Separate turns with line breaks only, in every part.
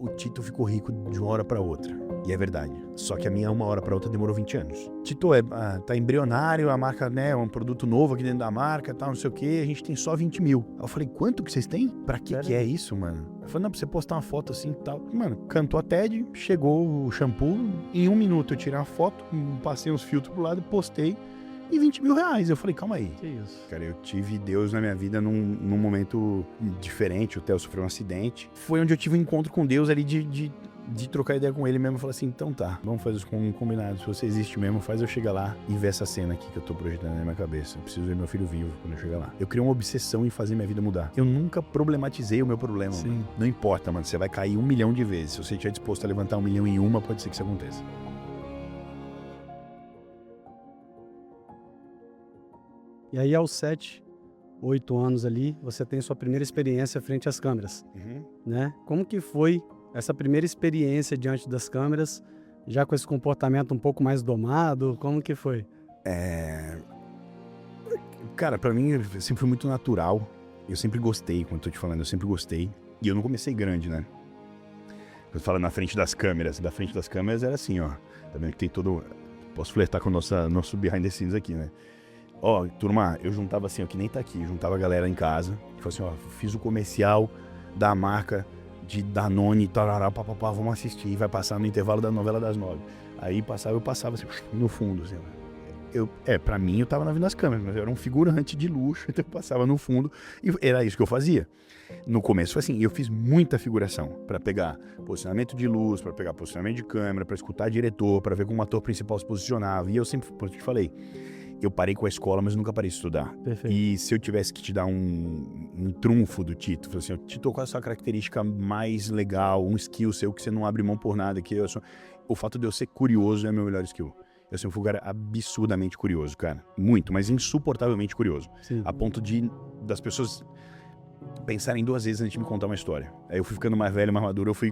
o Tito ficou rico de uma hora pra outra. E é verdade. Só que a minha uma hora pra outra demorou 20 anos. Tito tá embrionário, a marca, né, é um produto novo aqui dentro da marca, tal, não sei o que, a gente tem só 20 mil. Aí eu falei, quanto que vocês têm? Pra que é isso, mano? Eu falei, não, pra você postar uma foto assim e tal. Mano, cantou a TED, chegou o shampoo, em 1 minuto eu tirei uma foto, passei uns filtros pro lado e postei. E 20 mil reais. Eu falei, calma aí.
Que isso?
Cara, eu tive Deus na minha vida num momento diferente. O Theo sofreu um acidente. Foi onde eu tive um encontro com Deus ali de trocar ideia com ele mesmo. Eu falei assim, então tá, vamos fazer isso como combinado. Se você existe mesmo, faz eu chegar lá e ver essa cena aqui que eu tô projetando na minha cabeça. Eu preciso ver meu filho vivo quando eu chegar lá. Eu criei uma obsessão em fazer minha vida mudar. Eu nunca problematizei o meu problema.
Sim.
Mano. Não importa, mano. Você vai cair 1 milhão de vezes. Se você estiver disposto a levantar 1 milhão em uma, pode ser que isso aconteça.
E aí, aos 7, 8 anos ali, você tem sua primeira experiência frente às câmeras, né? Como que foi essa primeira experiência diante das câmeras, já com esse comportamento um pouco mais domado? Como que foi?
Cara, pra mim sempre foi muito natural. Eu sempre gostei, como eu tô te falando, eu sempre gostei. E eu não comecei grande, né? Eu falo na frente das câmeras. Da frente das câmeras era assim, ó. Tá vendo que tem todo... Posso flertar com o nosso behind the scenes aqui, né? Ó, turma, eu juntava assim, ó, que nem tá aqui. Juntava a galera em casa. Tipo assim, ó, fiz o comercial da marca de Danone, tarará, papapá, vamos assistir. Vai passar no intervalo da novela das 9. Aí eu passava assim, no fundo, assim, pra mim eu tava na vida das câmeras, mas eu era um figurante de luxo, então eu passava no fundo e era isso que eu fazia. No começo foi assim, eu fiz muita figuração pra pegar posicionamento de luz, pra pegar posicionamento de câmera, pra escutar diretor, pra ver como o ator principal se posicionava. E eu sempre, como eu te falei, eu parei com a escola, mas nunca parei de estudar.
Perfeito.
E se eu tivesse que te dar um trunfo do Tito, assim, Tito, qual é a sua característica mais legal, um skill seu que você não abre mão por nada, o fato de eu ser curioso é meu melhor skill. Eu sempre fui um cara absurdamente curioso, cara. Muito, mas insuportavelmente curioso.
Sim.
A ponto das pessoas pensarem 2 vezes antes de me contar uma história. Aí eu fui ficando mais velho, mais maduro, eu fui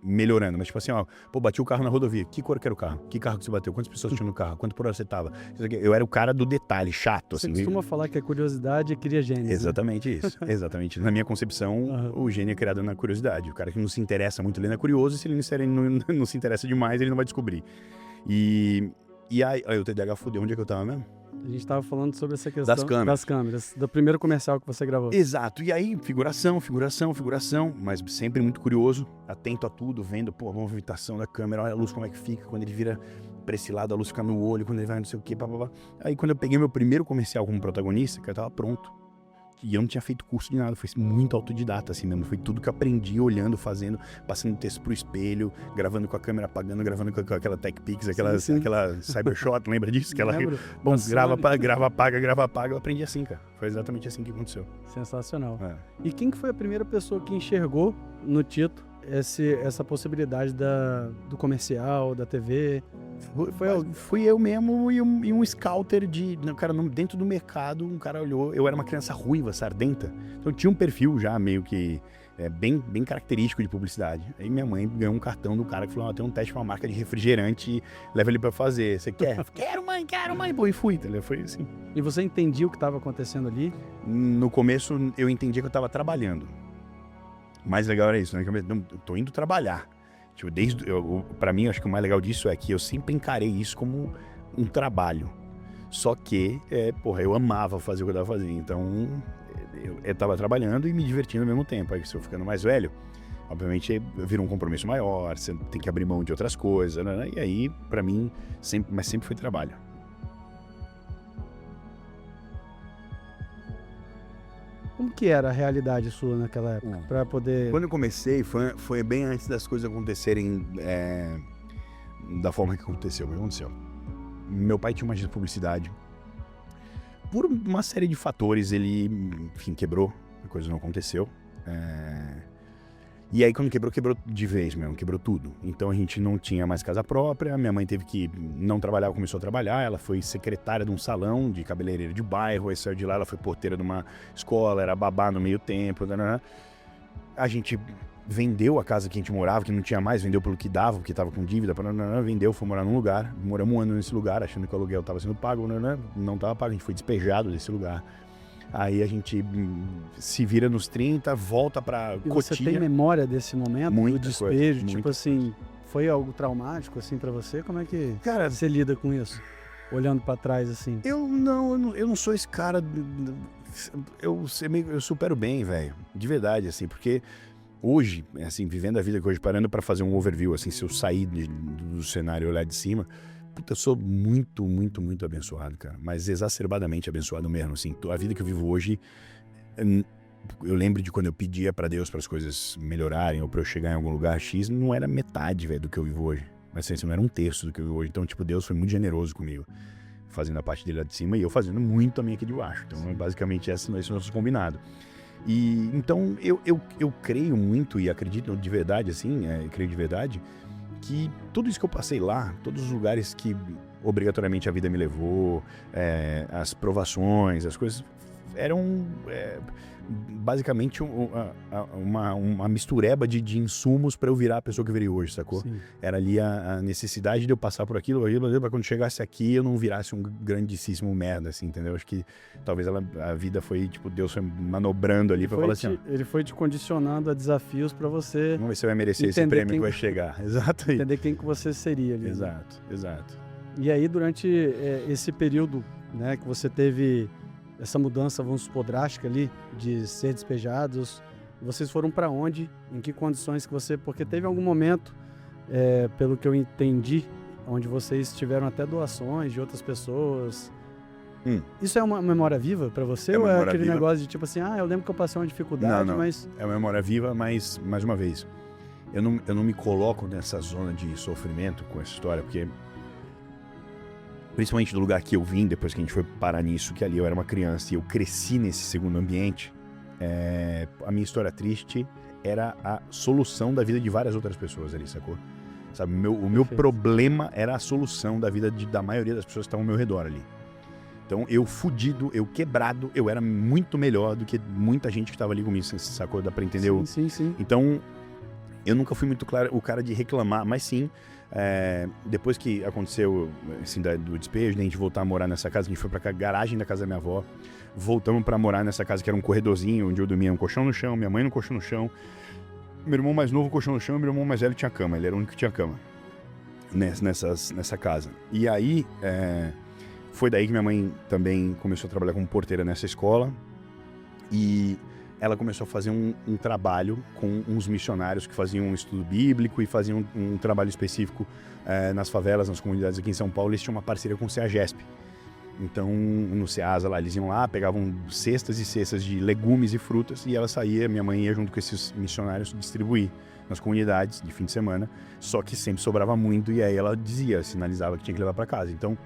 melhorando. Mas tipo assim, ó, bati o carro na rodovia. Que cor que era o carro? Que carro que você bateu? Quantas pessoas tinham no carro? Quanto por hora você tava? Eu era o cara do detalhe, chato.
Você
assim.
costuma falar que a curiosidade cria gênio.
Exatamente isso. Exatamente. Na minha concepção, o gênio é criado na curiosidade. O cara que não se interessa muito, ele é curioso, e se ele não se interessa demais, ele não vai descobrir. E aí, o TDAH fudeu. Onde é que eu tava mesmo?
A gente tava falando sobre essa questão
das câmeras,
do primeiro comercial que você gravou.
Exato. E aí, figuração, mas sempre muito curioso, atento a tudo, vendo, a movimentação da câmera, olha a luz como é que fica, quando ele vira pra esse lado, a luz fica no olho, quando ele vai não sei o que, papapá. Aí quando eu peguei meu primeiro comercial como protagonista, cara, eu tava pronto. E eu não tinha feito curso de nada, foi muito autodidata assim mesmo, foi tudo que eu aprendi olhando, fazendo, passando texto pro espelho, gravando com a câmera apagando, gravando com aquela TechPix, aquela Cybershot, lembra disso? Bom, grava, apaga, eu aprendi assim, cara, foi exatamente assim que aconteceu.
Sensacional. E quem que foi a primeira pessoa que enxergou no Tito essa possibilidade do comercial, da TV?
Fui eu mesmo e um scouter cara, dentro do mercado, um cara olhou, eu era uma criança ruiva, sardenta, então tinha um perfil já meio que bem característico de publicidade. Aí minha mãe ganhou um cartão do cara que falou, tem um teste com uma marca de refrigerante, leva ele pra fazer, você quer? Quero mãe, pô, e fui, entendeu? Foi assim.
E você entendia o que estava acontecendo ali?
No começo eu entendia que eu tava trabalhando. O mais legal era isso, né? Eu tô indo trabalhar. Tipo, pra mim, acho que o mais legal disso é que eu sempre encarei isso como um trabalho. Só que, eu amava fazer o que eu tava fazendo. Então, eu tava trabalhando e me divertindo ao mesmo tempo. Aí, se eu ficando mais velho, obviamente, vira um compromisso maior, você tem que abrir mão de outras coisas, né? E aí, pra mim, sempre foi trabalho.
Como que era a realidade sua naquela época? Pra poder...
Quando eu comecei, foi bem antes das coisas acontecerem da forma que aconteceu. O que aconteceu? Meu pai tinha uma agência de publicidade. Por uma série de fatores, ele, enfim, quebrou. A coisa não aconteceu. E aí, quando quebrou de vez mesmo, quebrou tudo. Então, a gente não tinha mais casa própria, minha mãe teve que não trabalhar, começou a trabalhar, ela foi secretária de um salão de cabeleireiro de bairro, aí saiu de lá, ela foi porteira de uma escola, era babá no meio tempo, a gente vendeu a casa que a gente morava, que não tinha mais, vendeu pelo que dava, porque tava com dívida, vendeu, foi morar num lugar, moramos 1 ano nesse lugar, achando que o aluguel tava sendo pago, não tava pago, a gente foi despejado desse lugar. Aí a gente se vira nos 30, volta pra
E você
Cotia.
tem memória desse momento,
Muita
do despejo?
coisa,
Tipo assim, foi algo traumático assim pra você? Como é que
Cara,
você lida com isso? Olhando pra trás assim.
eu não sou esse cara. Eu supero bem, velho. De verdade, assim, porque hoje, assim, vivendo a vida que hoje, parando pra fazer um overview, assim, se eu sair do cenário e olhar de cima, puta, eu sou muito, muito, muito abençoado, cara. Mas exacerbadamente abençoado mesmo, assim. A vida que eu vivo hoje, eu lembro de quando eu pedia pra Deus para as coisas melhorarem ou pra eu chegar em algum lugar X, não era metade, velho, do que eu vivo hoje. Mas assim, não era um terço do que eu vivo hoje. Então, tipo, Deus foi muito generoso comigo, fazendo a parte dele lá de cima e eu fazendo muito a minha aqui de baixo. Então, basicamente, esse é o nosso combinado. E então eu creio muito e acredito de verdade, assim, creio de verdade, que tudo isso que eu passei lá, todos os lugares que obrigatoriamente a vida me levou, as provações, as coisas, eram basicamente uma mistureba de insumos para eu virar a pessoa que eu virei hoje, sacou?
Sim.
Era ali a necessidade de eu passar por aquilo, para quando chegasse aqui eu não virasse um grandíssimo merda, assim, entendeu? Acho que talvez a vida foi, tipo, Deus foi manobrando ali para falar assim,
Ele foi te condicionando a desafios pra você
vamos ver se vai merecer esse prêmio que vai chegar. Exato aí.
entender quem que você seria ali.
Exato, exato.
E aí, durante esse período, né, que você teve essa mudança, vamos supor, drástica ali, de ser despejados, vocês foram para onde? Em que condições que você... Porque teve algum momento, pelo que eu entendi, onde vocês tiveram até doações de outras pessoas. Isso é uma memória viva para você? Ou é aquele negócio de tipo assim, eu lembro que eu passei uma dificuldade,
não.
mas...
É uma memória viva, mas, mais uma vez, eu não me coloco nessa zona de sofrimento com essa história, porque... Principalmente do lugar que eu vim, depois que a gente foi parar nisso, que ali eu era uma criança e eu cresci nesse segundo ambiente, a minha história triste era a solução da vida de várias outras pessoas ali, sacou? Sabe, o meu problema era a solução da vida da maioria das pessoas que estavam ao meu redor ali. Então, eu fudido, eu quebrado, eu era muito melhor do que muita gente que estava ali comigo, sacou? Dá pra entender?
Sim.
Então, eu nunca fui muito claro o cara de reclamar, mas sim... depois que aconteceu assim, do despejo, a gente voltar a morar nessa casa, a gente foi pra garagem da casa da minha avó, voltamos pra morar nessa casa que era um corredorzinho, onde eu dormia um colchão no chão, minha mãe no colchão no chão, meu irmão mais novo colchão no chão, meu irmão mais velho tinha cama, ele era o único que tinha cama nessa casa. E aí foi daí que minha mãe também começou a trabalhar como porteira nessa escola e ela começou a fazer um trabalho com uns missionários que faziam um estudo bíblico e faziam um trabalho específico nas favelas, nas comunidades aqui em São Paulo. Eles tinham uma parceria com o CEAGESP. Então, no CEASA lá, eles iam lá, pegavam cestas e cestas de legumes e frutas e ela saía, minha mãe ia junto com esses missionários distribuir nas comunidades de fim de semana, só que sempre sobrava muito e aí ela sinalizava que tinha que levar para casa. Então,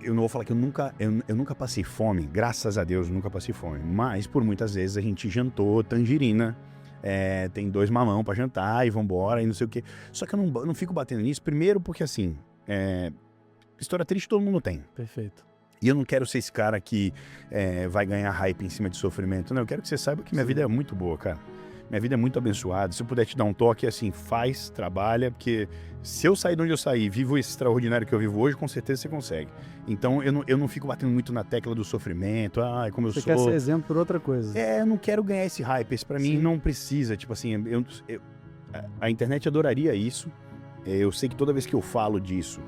eu não vou falar que eu nunca passei fome, graças a Deus eu nunca passei fome, mas por muitas vezes a gente jantou tangerina, tem 2 mamão pra jantar e vambora e não sei o quê. Só que eu não fico batendo nisso, primeiro porque assim, história triste todo mundo tem.
Perfeito.
E eu não quero ser esse cara que vai ganhar hype em cima de sofrimento, não, eu quero que você saiba que minha vida é muito boa, cara. Minha vida é muito abençoada. Se eu puder te dar um toque, assim, faz, trabalha, porque se eu sair de onde eu saí, vivo esse extraordinário que eu vivo hoje, com certeza você consegue. Então eu não fico batendo muito na tecla do sofrimento, como eu sou.
Você quer ser exemplo por outra coisa.
Eu não quero ganhar esse hype, esse pra mim não precisa, tipo assim, a internet adoraria isso. Eu sei que toda vez que eu falo disso,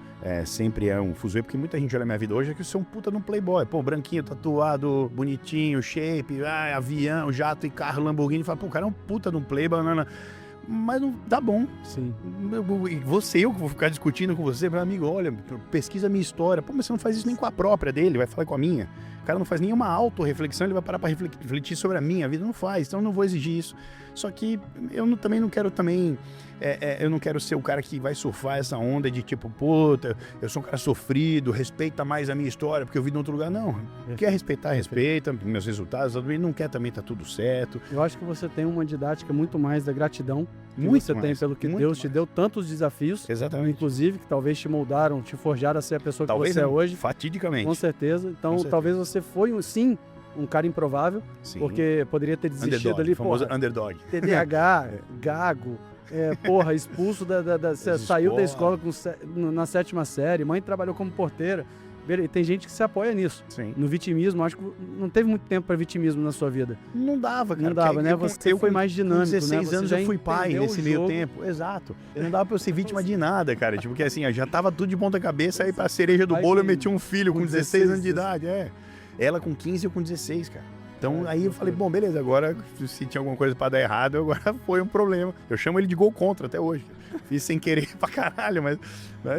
sempre é um fuzuê, porque muita gente olha minha vida hoje é que eu sou um puta de um playboy. Pô, branquinho, tatuado, bonitinho, shape, avião, jato e carro, Lamborghini. Fala, pô, o cara é um puta de um playboy, mas não tá bom.
Sim.
Eu que vou ficar discutindo com você, meu amigo, olha, pesquisa a minha história. Pô, mas você não faz isso nem com a própria dele, vai falar com a minha. O cara não faz nenhuma autorreflexão, ele vai parar pra refletir sobre a minha vida, não faz, então eu não vou exigir isso. Só que eu também não quero eu não quero ser o cara que vai surfar essa onda de tipo, puta, eu sou um cara sofrido, respeita mais a minha história porque eu vi em outro lugar. Não, quer respeitar, respeita, meus resultados, não quer também, tá tudo certo.
Eu acho que você tem uma didática muito mais da gratidão que
Muito
você
mais,
tem pelo que
muito
Deus te
mais.
deu, tantos desafios,
Exatamente.
inclusive, que talvez te moldaram, te forjaram a ser a pessoa
Talvez
que você é hoje.
fatidicamente.
Com certeza. Então,
Com certeza.
talvez você foi, sim, um cara improvável,
Sim.
porque poderia ter desistido
Underdog,
ali,
famoso
porra,
underdog.
TDAH, gago, expulso saiu da escola na 7ª série, mãe trabalhou como porteira. E tem gente que se apoia nisso.
Sim.
No vitimismo, acho que não teve muito tempo para vitimismo na sua vida.
Não dava, cara.
Não dava, né? Você foi mais dinâmico,
com 16
né?
anos eu fui pai nesse meio tempo. Exato. Eu não dava pra eu ser vítima de nada, cara. Tipo, que assim, eu já tava tudo de ponta cabeça, aí pra cereja do bolo eu meti um filho com 16 anos de idade, Ela com 15 e eu com 16, cara. Então aí eu falei, bom, beleza, agora se tinha alguma coisa pra dar errado, agora foi um problema. Eu chamo ele de gol contra até hoje. Fiz sem querer pra caralho, mas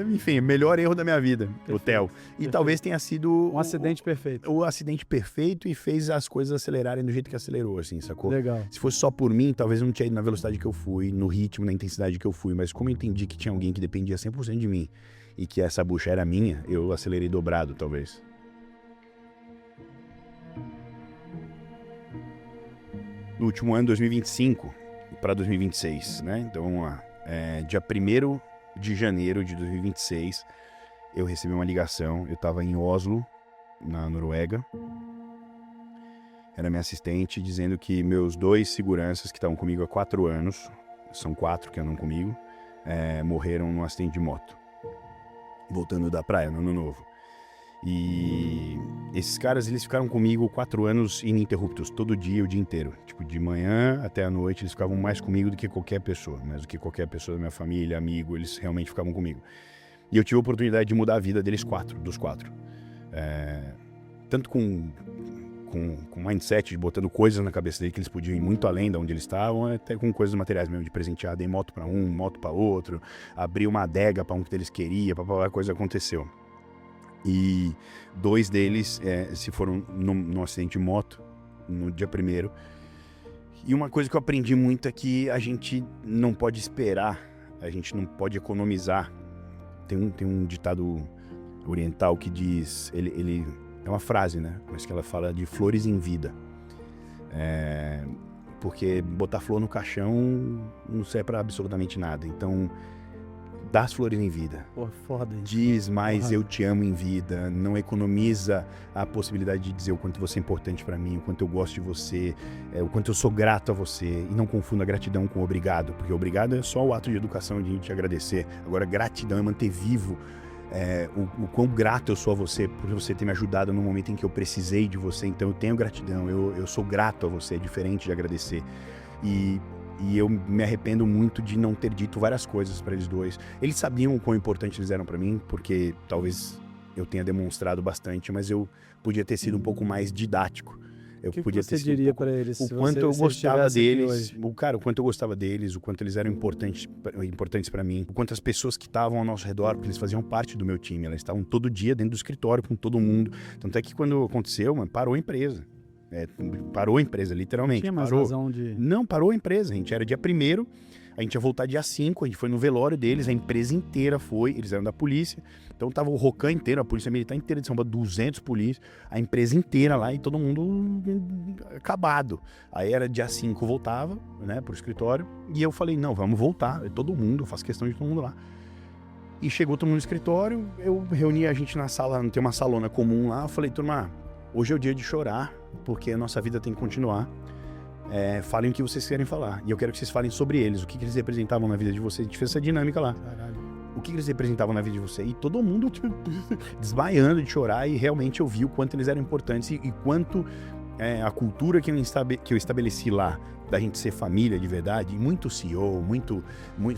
enfim, melhor erro da minha vida, o Theo. E talvez tenha sido...
Um acidente perfeito.
O acidente perfeito e fez as coisas acelerarem do jeito que acelerou, assim, sacou?
Legal.
Se fosse só por mim, talvez eu não tinha ido na velocidade que eu fui, no ritmo, na intensidade que eu fui, mas como eu entendi que tinha alguém que dependia 100% de mim e que essa bucha era minha, eu acelerei dobrado, talvez. No último ano, 2025 para 2026, né? Então, vamos lá. Dia 1º de janeiro de 2026, eu recebi uma ligação. Eu estava em Oslo, na Noruega. Era minha assistente dizendo que meus 2 seguranças que estavam comigo há 4 anos, são 4 que andam comigo, morreram num acidente de moto, voltando da praia, no Ano Novo. E esses caras, eles ficaram comigo 4 anos ininterruptos, todo dia, o dia inteiro. Tipo, de manhã até a noite, eles ficavam mais comigo do que qualquer pessoa, mais do que qualquer pessoa da minha família, amigo, eles realmente ficavam comigo. E eu tive a oportunidade de mudar a vida deles dos 4. Tanto com mindset, de botando coisas na cabeça deles que eles podiam ir muito além de onde eles estavam, até com coisas materiais mesmo, de presentear, dei moto para um, moto para outro, abri uma adega para um que eles queriam, a coisa aconteceu. E 2 deles se foram num acidente de moto, no dia 1º. E uma coisa que eu aprendi muito é que a gente não pode esperar, a gente não pode economizar. Tem um ditado oriental que diz, ele é uma frase, né? Mas que ela fala de flores em vida. Porque botar flor no caixão não serve para absolutamente nada. Então, dá as flores em vida.
Pô, foda isso.
Diz mais eu te amo em vida. Não economiza a possibilidade de dizer o quanto você é importante pra mim, o quanto eu gosto de você, o quanto eu sou grato a você. E não confunda gratidão com obrigado, porque obrigado é só o ato de educação de a gente agradecer. Agora, gratidão é manter vivo o quão grato eu sou a você por você ter me ajudado no momento em que eu precisei de você. Então eu tenho gratidão, eu sou grato a você, é diferente de agradecer. E eu me arrependo muito de não ter dito várias coisas para eles 2. Eles sabiam o quão importante eles eram para mim, porque talvez eu tenha demonstrado bastante, mas eu podia ter sido um pouco mais didático.
O que você diria para eles?
O quanto eu gostava deles, o quanto eu gostava deles, o quanto eles eram importantes para mim, o quanto as pessoas que estavam ao nosso redor, porque eles faziam parte do meu time, elas estavam todo dia dentro do escritório com todo mundo. Tanto é que quando aconteceu, parou a empresa. Parou a empresa, literalmente.
Tinha mais
parou.
razão de...
Não, parou a empresa. A gente era dia 1º, a gente ia voltar dia 5, a gente foi no velório deles, a empresa inteira foi, eles eram da polícia, então tava o Rocan inteiro, a polícia militar inteira de São Paulo, 200 polícias, a empresa inteira lá e todo mundo acabado. Aí era dia 5, voltava, né, pro escritório, e eu falei, não, vamos voltar, todo mundo, eu faço questão de todo mundo lá. E chegou todo mundo no escritório, eu reuni a gente na sala, não tem uma salona comum lá, eu falei, turma, hoje é o dia de chorar, porque a nossa vida tem que continuar. Falem o que vocês querem falar. E eu quero que vocês falem sobre eles, o que eles representavam na vida de vocês. A gente fez essa dinâmica lá.
Caralho.
O que eles representavam na vida de vocês. E todo mundo desmaiando de chorar, e realmente eu vi o quanto eles eram importantes e quanto a cultura que eu estabeleci lá, da gente ser família de verdade, e muito CEO, muito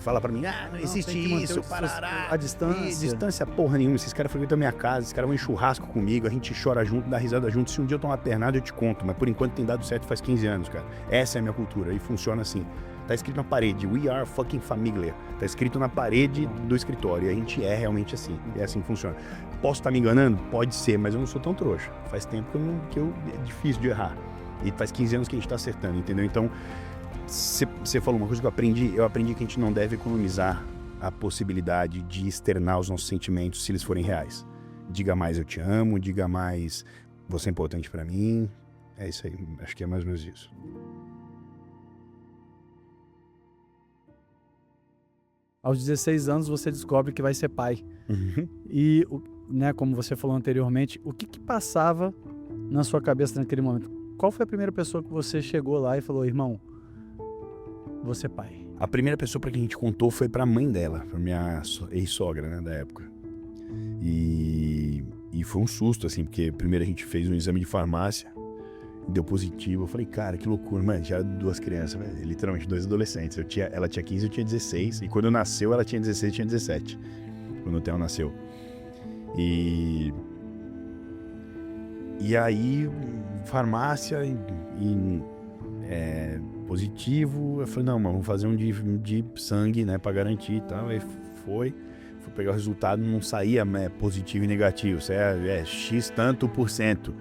fala pra mim, não existe isso, parará.
A distância.
Distância porra nenhuma, esses caras frequentam a minha casa, esses caras vão em churrasco comigo, a gente chora junto, dá risada junto, se um dia eu tomar pernada eu te conto, mas por enquanto tem dado certo faz 15 anos, cara. Essa é a minha cultura e funciona assim. Tá escrito na parede, we are fucking familiar. Tá escrito na parede do escritório, e a gente é realmente assim, é assim que funciona. Posso estar me enganando? Pode ser, mas eu não sou tão trouxa. Faz tempo que é difícil de errar. E faz 15 anos que a gente tá acertando, entendeu? Então, você falou uma coisa que eu aprendi que a gente não deve economizar a possibilidade de externar os nossos sentimentos se eles forem reais. Diga mais eu te amo, diga mais você é importante pra mim. É isso aí, acho que é mais ou menos isso.
Aos 16 anos você descobre que vai ser pai.
Uhum.
E, né, como você falou anteriormente, o que passava na sua cabeça naquele momento? Qual foi a primeira pessoa que você chegou lá e falou, irmão, vou ser pai?
A primeira pessoa pra quem a gente contou foi pra mãe dela, pra minha ex-sogra, né, da época. E E foi um susto, assim, porque primeiro a gente fez um exame de farmácia, deu positivo. Eu falei, cara, que loucura, mano, tinha 2 crianças, velho, literalmente 2 adolescentes. Ela tinha 15, eu tinha 16, e quando nasceu ela tinha 16, eu tinha 17, quando o Theo nasceu. E aí, farmácia positivo, eu falei, não, mas vamos fazer um de sangue, né, pra garantir e tal. Aí fui pegar o resultado, não saía positivo e negativo, isso é X tanto por cento.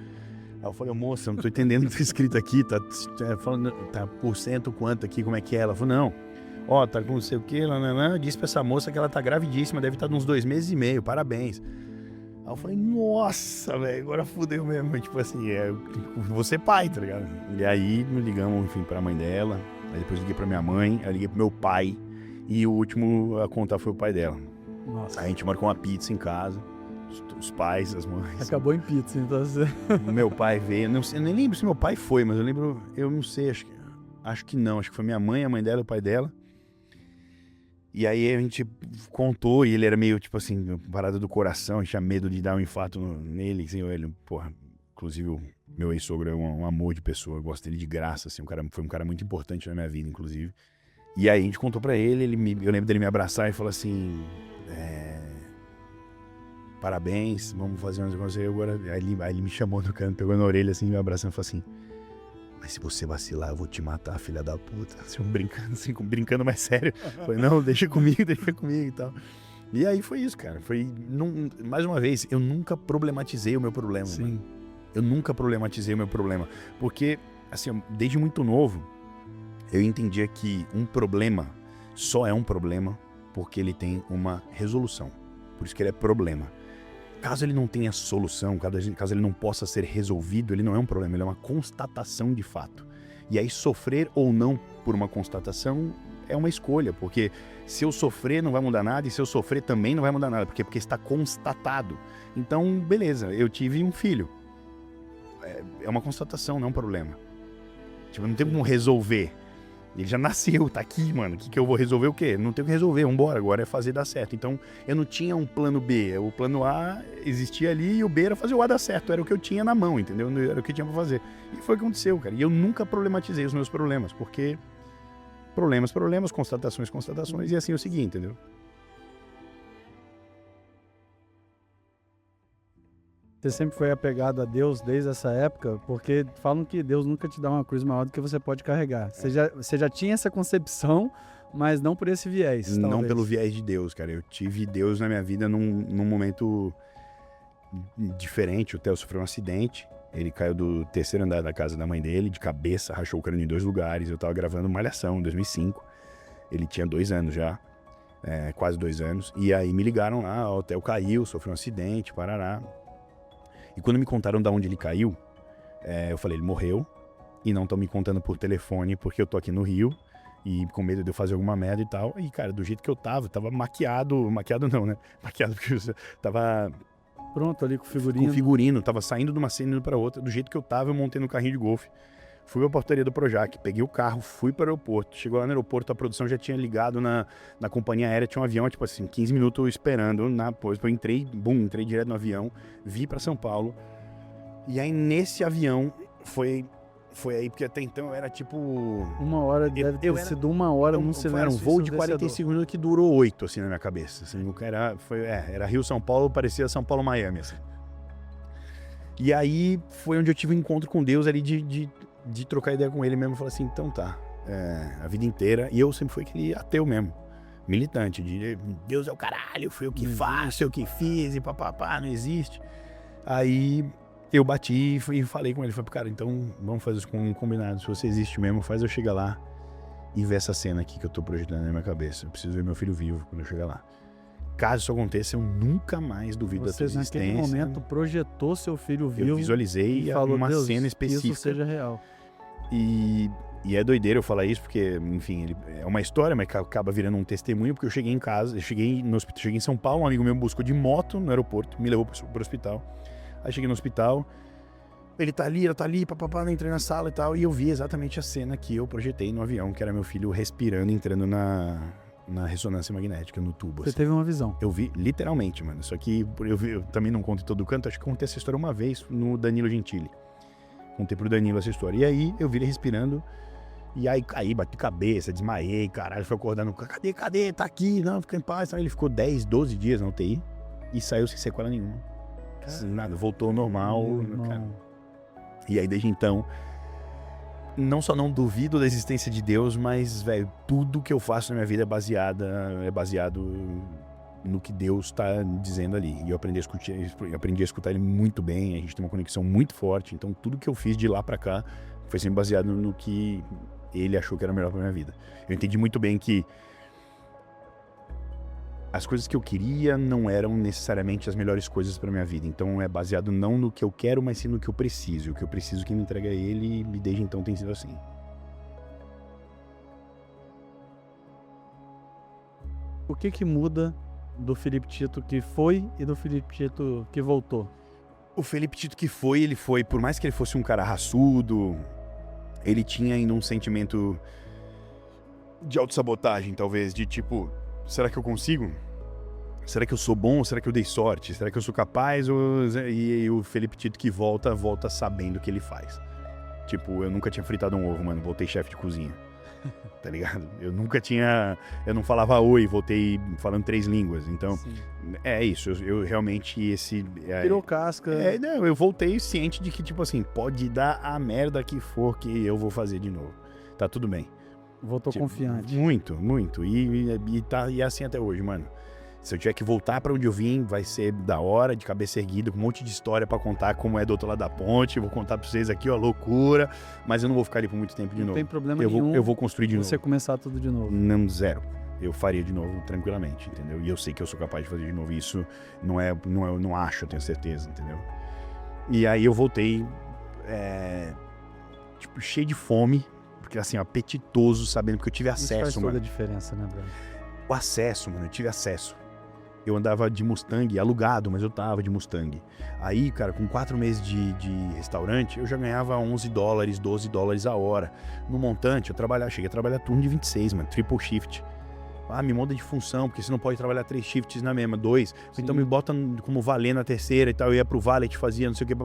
Aí eu falei, moça, eu não tô entendendo o que tá escrito aqui, tá falando, tá por cento quanto aqui, como é que é? Ela falou, não, ó, tá com não sei o que, disse pra essa moça que ela tá gravidíssima, deve estar uns 2 meses e meio, parabéns. Aí eu falei, nossa, velho, agora fudeu mesmo, tipo assim, vou ser pai, tá ligado? E aí me ligamos, enfim, pra mãe dela, aí depois liguei pra minha mãe, aí liguei pro meu pai, e o último a contar foi o pai dela.
Nossa.
Aí a gente marcou uma pizza em casa, os pais, as mães.
Acabou em pizza, então você...
O meu pai veio, eu nem lembro se meu pai foi, mas eu não sei, acho que não, acho que foi minha mãe, a mãe dela e o pai dela. E aí a gente contou, e ele era meio, tipo assim, parada do coração, a gente tinha medo de dar um infarto nele, assim, ele, porra, inclusive o meu ex-sogro é um amor de pessoa, eu gosto dele de graça, assim, foi um cara muito importante na minha vida, inclusive. E aí a gente contou pra ele, eu lembro dele me abraçar e falar assim, parabéns, vamos fazer umas coisas agora. Aí ele me chamou no canto, pegou na orelha assim, me abraçando e falou assim, mas se você vacilar, eu vou te matar, filha da puta. Assim, brincando mais sério. Falei, não, deixa comigo e tal. E aí foi isso, cara. Mais uma vez, eu nunca problematizei o meu problema.
Sim.
Mano. Eu nunca problematizei o meu problema. Porque, assim, desde muito novo, eu entendia que um problema só é um problema porque ele tem uma resolução. Por isso que ele é problema. Caso ele não tenha solução, caso ele não possa ser resolvido, ele não é um problema, ele é uma constatação de fato. E aí sofrer ou não por uma constatação é uma escolha, porque se eu sofrer não vai mudar nada, e se eu sofrer também não vai mudar nada, porque está constatado. Então, beleza, eu tive um filho. É uma constatação, não é um problema. Tipo, não tem como resolver. Ele já nasceu, tá aqui, mano. O que eu vou resolver o quê? Não tenho que resolver, vambora, agora é fazer dar certo. Então, eu não tinha um plano B. O plano A existia ali e o B era fazer o A dar certo. Era o que eu tinha na mão, entendeu? Era o que tinha pra fazer. E foi o que aconteceu, cara. E eu nunca problematizei os meus problemas, porque problemas, constatações, e assim eu segui, entendeu?
Você sempre foi apegado a Deus desde essa época? Porque falam que Deus nunca te dá uma cruz maior do que você pode carregar. Você já tinha essa concepção, mas não por esse viés,
Não
talvez.
pelo viés de Deus, cara. Eu tive Deus na minha vida num momento diferente. O Theo sofreu um acidente. Ele caiu do 3º andar da casa da mãe dele, de cabeça, rachou o crânio em 2 lugares. Eu tava gravando Malhação, em 2005. Ele tinha 2 anos já, quase 2 anos. E aí me ligaram lá, o Theo caiu, sofreu um acidente, parará. E quando me contaram de onde ele caiu, eu falei, ele morreu e não estão me contando por telefone porque eu tô aqui no Rio e com medo de eu fazer alguma merda e tal. E, cara, do jeito que eu tava maquiado não, né? Maquiado porque eu tava...
Pronto ali com figurino.
Com figurino, tava saindo de uma cena e indo pra outra. Do jeito que eu tava, eu montei no carrinho de golfe. Fui pra portaria do Projac, peguei o carro, fui para o aeroporto. Chegou lá no aeroporto, a produção já tinha ligado na companhia aérea, tinha um avião, tipo assim, 15 minutos esperando. Depois eu entrei direto no avião, vi pra São Paulo. E aí nesse avião, foi aí, porque até então era tipo...
1 hora, deve ter sido 1 hora num silêncio.
Era um voo de 45 minutos que durou 8, assim, na minha cabeça. Assim, era Rio-São Paulo, parecia São Paulo-Miami, assim. E aí foi onde eu tive um encontro com Deus ali de trocar ideia com ele mesmo. Eu falei assim, então tá, a vida inteira. E eu sempre fui aquele ateu mesmo, militante, de Deus é o caralho, foi eu que faço, eu que fiz, e papapá, não existe. Aí eu bati e falei com ele, falei, cara, então vamos fazer isso com um combinado. Se você existe mesmo, faz eu chegar lá e ver essa cena aqui que eu tô projetando na minha cabeça. Eu preciso ver meu filho vivo quando eu chegar lá. Caso isso aconteça, eu nunca mais duvido da sua existência.
Você, naquele momento, projetou seu filho vivo.
Eu visualizei uma cena específica.
Isso seja real.
E é doideira eu falar isso, porque, enfim, é uma história, mas acaba virando um testemunho, porque eu cheguei em casa, cheguei em São Paulo, um amigo meu me buscou de moto no aeroporto, me levou pro hospital. Aí cheguei no hospital, ele tá ali, papapá, entrei na sala e tal, e eu vi exatamente a cena que eu projetei no avião, que era meu filho respirando, entrando na ressonância magnética, no tubo.
Você
assim.
teve uma visão.
Eu vi, literalmente, mano. Só que eu também não conto em todo canto. Acho que contei essa história uma vez no Danilo Gentili. Contei pro Danilo essa história. E aí, eu vi ele respirando. E aí, caí, bati cabeça, desmaiei, caralho. Foi acordando. Cadê? Tá aqui. Não, fica em paz. Ele ficou 10, 12 dias na UTI. E saiu sem sequela nenhuma. Nada, voltou ao normal. Cara. E aí, desde então... Não só não duvido da existência de Deus, mas, velho, tudo que eu faço na minha vida é baseado no que Deus tá dizendo ali. E eu aprendi a escutar ele muito bem, a gente tem uma conexão muito forte, então tudo que eu fiz de lá pra cá foi sempre baseado no que ele achou que era melhor pra minha vida. Eu entendi muito bem que as coisas que eu queria não eram necessariamente as melhores coisas pra minha vida. Então é baseado não no que eu quero, mas sim no que eu preciso. O que eu preciso que me entrega a ele, e desde então tem sido assim.
O que muda do Felipe Tito que foi e do Felipe Tito que voltou?
O Felipe Tito que foi, ele foi, por mais que ele fosse um cara raçudo, ele tinha ainda um sentimento de autossabotagem, talvez, de tipo... Será que eu consigo? Será que eu sou bom? Será que eu dei sorte? Será que eu sou capaz? E o Felipe Tito que volta sabendo o que ele faz. Tipo, eu nunca tinha fritado um ovo, mano. Voltei chefe de cozinha. Tá ligado? Eu não falava oi, voltei falando 3 línguas. Então, sim. É isso. Eu realmente
Virou casca.
Não, eu voltei ciente de que, tipo assim, pode dar a merda que for que eu vou fazer de novo. Tá tudo bem.
Voltou tipo, confiante.
Muito. E é assim até hoje, mano. Se eu tiver que voltar pra onde eu vim, vai ser da hora, de cabeça erguida, com um monte de história pra contar como é do outro lado da ponte. Vou contar pra vocês aqui, ó, loucura. Mas eu não vou ficar ali por muito tempo de novo.
Não tem problema nenhum.
Eu vou construir de novo.
Você começar tudo de novo.
Não, zero. Eu faria de novo tranquilamente, entendeu? E eu sei que eu sou capaz de fazer de novo. Isso não acho, eu tenho certeza, entendeu? E aí eu voltei, tipo, cheio de fome. Porque assim, apetitoso, sabendo que eu tive acesso,
isso faz
mano.
Toda a diferença, né, Bruno?
O acesso, mano, eu tive acesso. Eu andava de Mustang, alugado, mas eu tava de Mustang. Aí, cara, com 4 meses de restaurante, eu já ganhava 11 dólares, 12 dólares a hora. No montante, cheguei a trabalhar turno de 26, mano, triple shift. Me muda de função, porque você não pode trabalhar 3 shifts na mesma, 2. Sim. Então me bota como valer na terceira e tal. Eu ia pro valet, fazia não sei o que.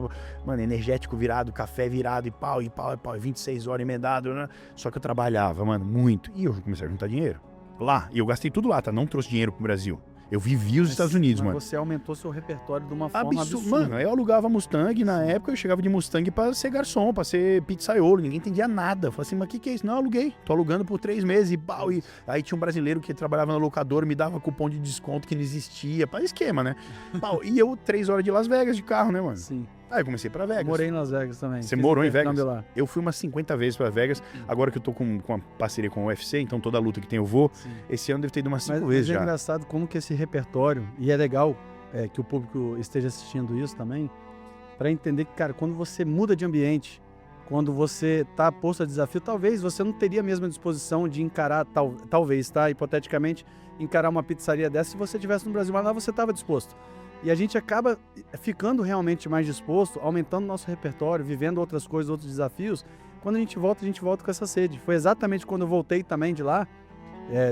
Mano, energético virado, café virado e pau, 26 horas emendado, né? Só que eu trabalhava, mano, muito. E eu comecei a juntar dinheiro lá. E eu gastei tudo lá, tá? Não trouxe dinheiro pro Brasil. Eu vivi os Estados Unidos, mano.
Você aumentou seu repertório de uma forma absurda.
Mano, eu alugava Mustang, na época eu chegava de Mustang pra ser garçom, pra ser pizzaiolo, ninguém entendia nada. Eu falei assim, mas o que é isso? Não, eu aluguei. Tô alugando por 3 meses e pau. E aí tinha um brasileiro que trabalhava na locadora, me dava cupom de desconto que não existia. Pra esquema, né? Pau. E eu 3 horas de Las Vegas de carro, né, mano?
Sim.
Aí eu comecei pra Vegas.
Morei em Las Vegas também.
Você morou em Vegas? Lá. Eu fui umas 50 vezes pra Vegas. Agora que eu tô com uma parceria com o UFC, então toda luta que tem eu vou. Sim. Esse ano deve ter ido umas 5 vezes já.
Mas é engraçado como que esse repertório, e é legal que o público esteja assistindo isso também, pra entender que, cara, quando você muda de ambiente, quando você tá posto a desafio, talvez você não teria a mesma disposição de encarar, talvez, tá? Hipoteticamente, encarar uma pizzaria dessa se você estivesse no Brasil, mas lá você estava disposto. E a gente acaba ficando realmente mais disposto, aumentando nosso repertório, vivendo outras coisas, outros desafios. Quando a gente volta com essa sede. Foi exatamente quando eu voltei também de lá,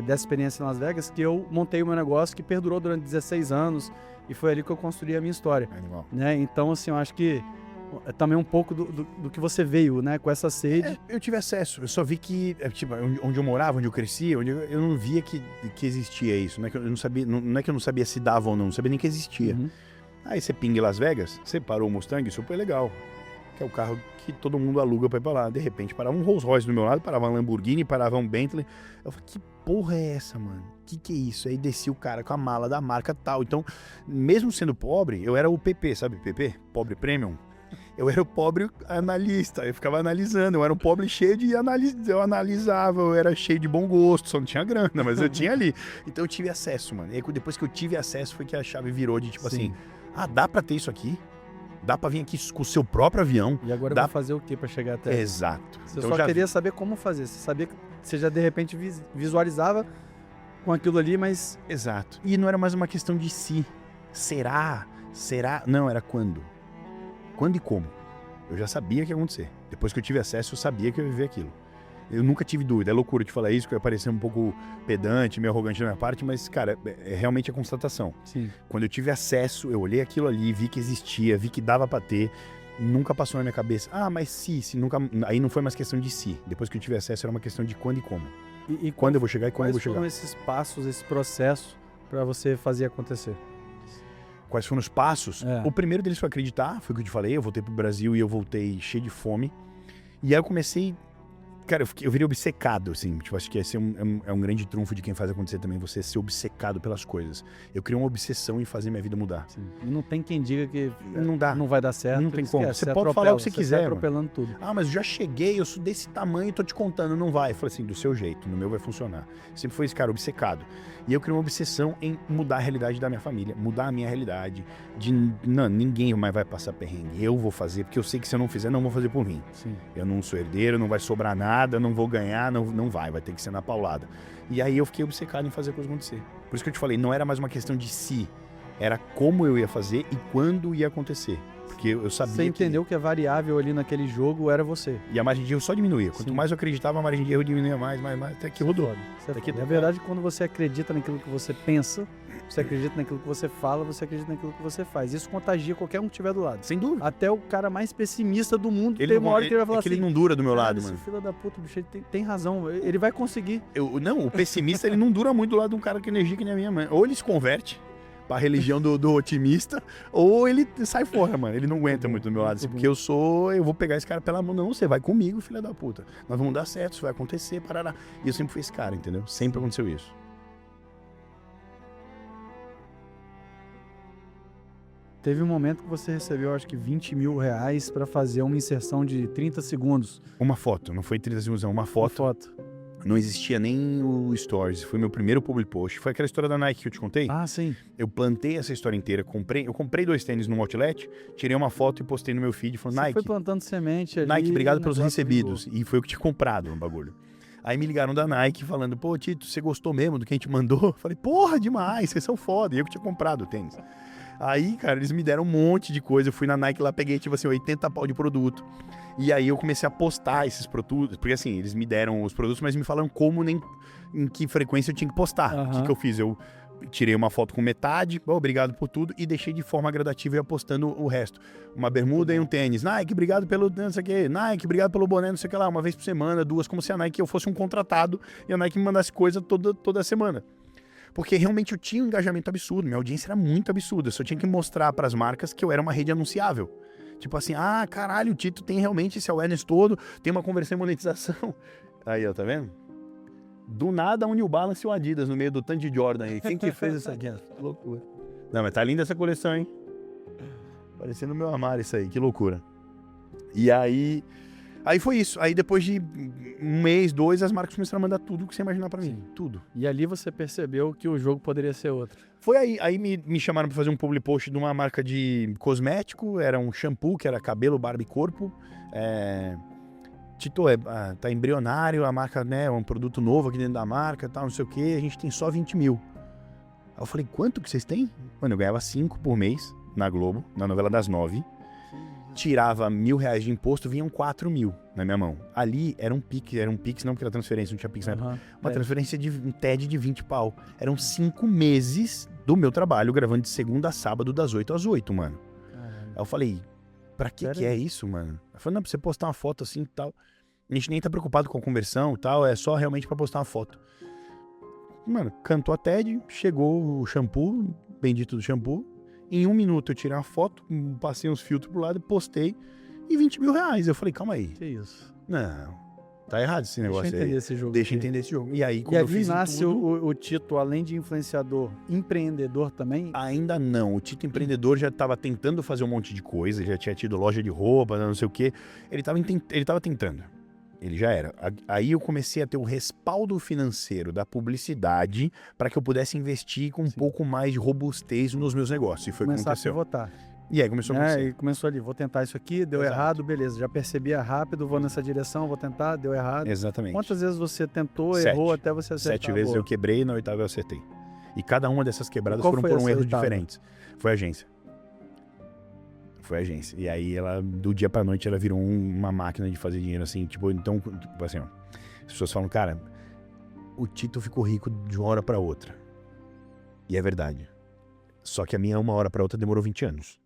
dessa experiência em Las Vegas, que eu montei o meu negócio, que perdurou durante 16 anos, e foi ali que eu construí a minha história. Né? Então, assim, eu acho que também um pouco do que você veio, né, com essa sede.
Eu tive acesso, eu só vi que, tipo, onde eu morava, onde eu crescia, eu não via que existia isso, não é que eu não sabia, não é que eu não sabia se dava ou não sabia nem que existia. Uhum. Aí você pinga em Las Vegas, você parou o Mustang, super legal, que é o carro que todo mundo aluga pra ir pra lá. De repente parava um Rolls Royce do meu lado, parava um Lamborghini, parava um Bentley. Eu falei, que porra é essa, mano? Que é isso? Aí desci o cara com a mala da marca tal. Então, mesmo sendo pobre, eu era o PP, sabe? PP? Pobre Premium. Eu era o pobre analista, eu ficava analisando, eu era um pobre cheio de eu analisava, eu era cheio de bom gosto, só não tinha grana, mas eu tinha ali. Então eu tive acesso, mano. E aí, depois que eu tive acesso foi que a chave virou de tipo Sim. assim, dá pra ter isso aqui? Dá pra vir aqui com o seu próprio avião?
E agora eu vou fazer o que pra chegar até
Exato.
Você então, só queria saber como fazer, você sabia que você já de repente visualizava com aquilo ali, mas...
Exato. E não era mais uma questão de si. Será? Não, era quando. Quando e como. Eu já sabia que ia acontecer. Depois que eu tive acesso, eu sabia que eu ia viver aquilo. Eu nunca tive dúvida. É loucura te falar isso, que vai parecer um pouco pedante, meio arrogante da minha parte, mas, cara, é realmente a constatação.
Sim.
Quando eu tive acesso, eu olhei aquilo ali, vi que existia, vi que dava pra ter, nunca passou na minha cabeça, mas se nunca... Aí não foi mais questão de se. Depois que eu tive acesso, era uma questão de quando e como.
E
quando eu vou chegar e quando eu vou chegar.
Quais foram esses passos, esse processo para você fazer acontecer?
Quais foram os passos? O primeiro deles foi acreditar, foi o que eu te falei, eu voltei pro Brasil e eu voltei cheio de fome. E aí eu comecei... Cara, eu virei obcecado, assim. Tipo, acho que esse é um grande trunfo de quem faz acontecer também, você ser obcecado pelas coisas. Eu criei uma obsessão em fazer minha vida mudar.
Sim. E não tem quem diga que
não dá.
Não vai dar certo.
Não tem como. Você pode falar o que você quiser,
tá atropelando tudo.
Mas eu já cheguei, eu sou desse tamanho e tô te contando, não vai. Eu falei assim, do seu jeito, no meu vai funcionar. Sempre foi esse cara obcecado. E eu criei uma obsessão em mudar a realidade da minha família, mudar a minha realidade. Não, ninguém mais vai passar perrengue. Eu vou fazer, porque eu sei que se eu não fizer, não vou fazer por mim.
Sim.
Eu não sou herdeiro, não vai sobrar nada, não vou ganhar, não vai ter que ser na paulada. E aí eu fiquei obcecado em fazer a coisa acontecer. Por isso que eu te falei, não era mais uma questão de se, era como eu ia fazer e quando ia acontecer. Porque eu sabia
Você entendeu que a variável ali naquele jogo era você.
E a margem de erro só diminuía. Quanto mais eu acreditava, a margem de erro diminuía mais, até que rodou.
Na verdade, quando você acredita naquilo que você pensa, você acredita naquilo que você fala, você acredita naquilo que você faz. Isso contagia qualquer um que estiver do lado.
Sem dúvida.
Até o cara mais pessimista do mundo, tem uma hora que ele vai falar assim...
ele não dura do meu lado, mano.
Esse filho da puta, bicho, ele tem razão. Ele vai conseguir.
Não, o pessimista, ele não dura muito do lado de um cara que energia que nem a minha mãe. Ou ele se converte pra religião do otimista, ou ele sai fora, mano. Ele não aguenta muito do meu lado, assim, porque eu vou pegar esse cara pela mão. Não, você vai comigo, filha da puta. Nós vamos dar certo, isso vai acontecer, parará. E eu sempre fui esse cara, entendeu? Sempre aconteceu isso.
Teve um momento que você recebeu, acho que 20 mil reais pra fazer uma inserção de 30 segundos.
Uma foto, não foi 30 segundos, não. Uma foto. Não existia nem o Stories, foi meu primeiro public post. Foi aquela história da Nike que eu te contei?
Ah, sim.
Eu plantei essa história inteira, eu comprei 2 tênis no outlet, tirei uma foto e postei no meu feed, falando, Nike...
Você foi plantando semente ali...
Nike, obrigado pelos recebidos. E foi eu que tinha comprado no bagulho. Aí me ligaram da Nike falando, pô, Tito, você gostou mesmo do que a gente mandou? Eu falei, porra, demais, vocês são foda. E eu que tinha comprado o tênis. Aí, cara, eles me deram um monte de coisa. Eu fui na Nike lá, peguei, tipo assim, 80 pau de produto. E aí eu comecei a postar esses produtos. Porque assim, eles me deram os produtos, mas me falaram como, nem em que frequência eu tinha que postar. O que eu fiz? Eu tirei uma foto com metade, obrigado por tudo, e deixei de forma gradativa e ia postando o resto. Uma bermuda e um tênis. Nike, obrigado pelo não sei o que. Nike, obrigado pelo boné, não sei o que lá. Uma vez por semana, 2, como se a Nike eu fosse um contratado e a Nike me mandasse coisa toda semana. Porque realmente eu tinha um engajamento absurdo, minha audiência era muito absurda. Eu só tinha que mostrar para as marcas que eu era uma rede anunciável. Tipo assim, caralho, o Tito tem realmente esse awareness todo, tem uma conversão e monetização. Aí, ó, tá vendo? Do nada, um New Balance e o Adidas no meio do tanto de Jordan aí. Quem que fez isso aqui? Que loucura. Não, mas tá linda essa coleção, hein? Parecendo meu armário isso aí, que loucura. E aí foi isso. Aí depois de 1 mês, 2, as marcas começaram a mandar tudo que você imaginar pra mim. Tudo.
E ali você percebeu que o jogo poderia ser outro.
Foi aí me chamaram pra fazer um public post de uma marca de cosmético. Era um shampoo, que era cabelo, barba e corpo. Tito, tá embrionário, a marca, né, é um produto novo aqui dentro da marca, tal, não sei o que. A gente tem só 20 mil. Aí eu falei, quanto que vocês têm? Mano, eu ganhava 5 por mês na Globo, na novela das 9. Tirava R$1.000 de imposto, vinham 4 mil na minha mão. Ali era um Pix não, porque era transferência, não tinha Pix na época. Uma transferência de um TED de 20 pau. Eram 5 meses do meu trabalho, gravando de segunda a sábado, das 8 às 8, mano. Aí eu falei, pra que é isso, mano? Eu falei, não, pra você postar uma foto assim e tal. A gente nem tá preocupado com a conversão e tal, é só realmente pra postar uma foto. Mano, cantou a TED, chegou o shampoo, bendito do shampoo. Em 1 minuto eu tirei uma foto, passei uns filtros pro lado, postei, e R$20.000. Eu falei, calma aí.
Que isso?
Não, tá errado esse negócio aí.
Deixa eu entender esse jogo.
Deixa eu entender esse jogo. E aí,
quando eu fiz nasce o Tito, além de influenciador, empreendedor também?
Ainda não. O Tito empreendedor já tava tentando fazer um monte de coisa, já tinha tido loja de roupa, não sei o quê. Ele tava tentando. Ele já era. Aí eu comecei a ter o respaldo financeiro da publicidade para que eu pudesse investir com um pouco mais de robustez nos meus negócios. E foi o que aconteceu.
Começar a pivotar.
E aí começou a acontecer.
E começou ali, vou tentar isso aqui, deu errado, beleza. Já percebia rápido, vou nessa direção, vou tentar, deu errado.
Exatamente.
Quantas vezes você tentou, errou até você acertar?
7 vezes eu quebrei e na 8ª eu acertei. E cada uma dessas quebradas foram por um erro diferente. Foi a agência. E aí ela, do dia pra noite, ela virou uma máquina de fazer dinheiro, assim, tipo, então, tipo assim, ó. As pessoas falam, cara, o Tito ficou rico de uma hora para outra. E é verdade. Só que a minha uma hora para outra demorou 20 anos.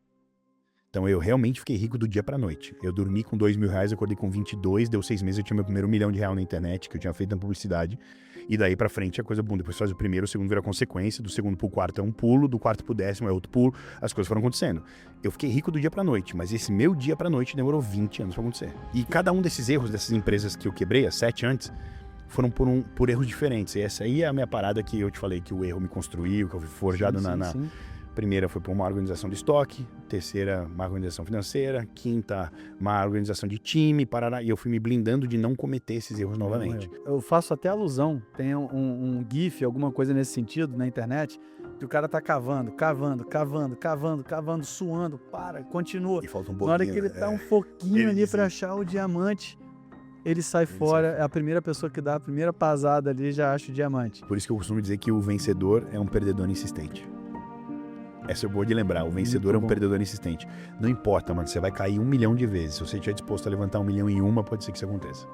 Então eu realmente fiquei rico do dia pra noite. Eu dormi com R$2.000, acordei com 22, deu 6 meses, eu tinha meu primeiro R$1 milhão na internet, que eu tinha feito na publicidade. E daí pra frente a coisa, bom, depois faz o primeiro, o segundo vira consequência, do segundo pro quarto é um pulo, do quarto pro 10º é outro pulo, as coisas foram acontecendo. Eu fiquei rico do dia pra noite, mas esse meu dia pra noite demorou 20 anos pra acontecer. E cada um desses erros, dessas empresas que eu quebrei, as 7 antes, foram por erros diferentes. E essa aí é a minha parada que eu te falei, que o erro me construiu, que eu fui forjado sim. Primeira foi para uma organização de estoque, terceira, uma organização financeira, quinta, uma organização de time, parará, e eu fui me blindando de não cometer esses erros novamente.
Eu faço até alusão, tem um GIF, alguma coisa nesse sentido na internet, que o cara tá cavando, suando, continua.
E falta um pouquinho.
Na hora que ele tá um pouquinho ali para achar o diamante, ele sai fora, é a primeira pessoa que dá a primeira pasada ali, já acha o diamante.
Por isso que eu costumo dizer que o vencedor é um perdedor insistente. Essa é boa de lembrar, o vencedor é um perdedor insistente. Não importa, mano, você vai cair 1 milhão de vezes. Se você estiver disposto a levantar 1 milhão em uma, pode ser que isso aconteça.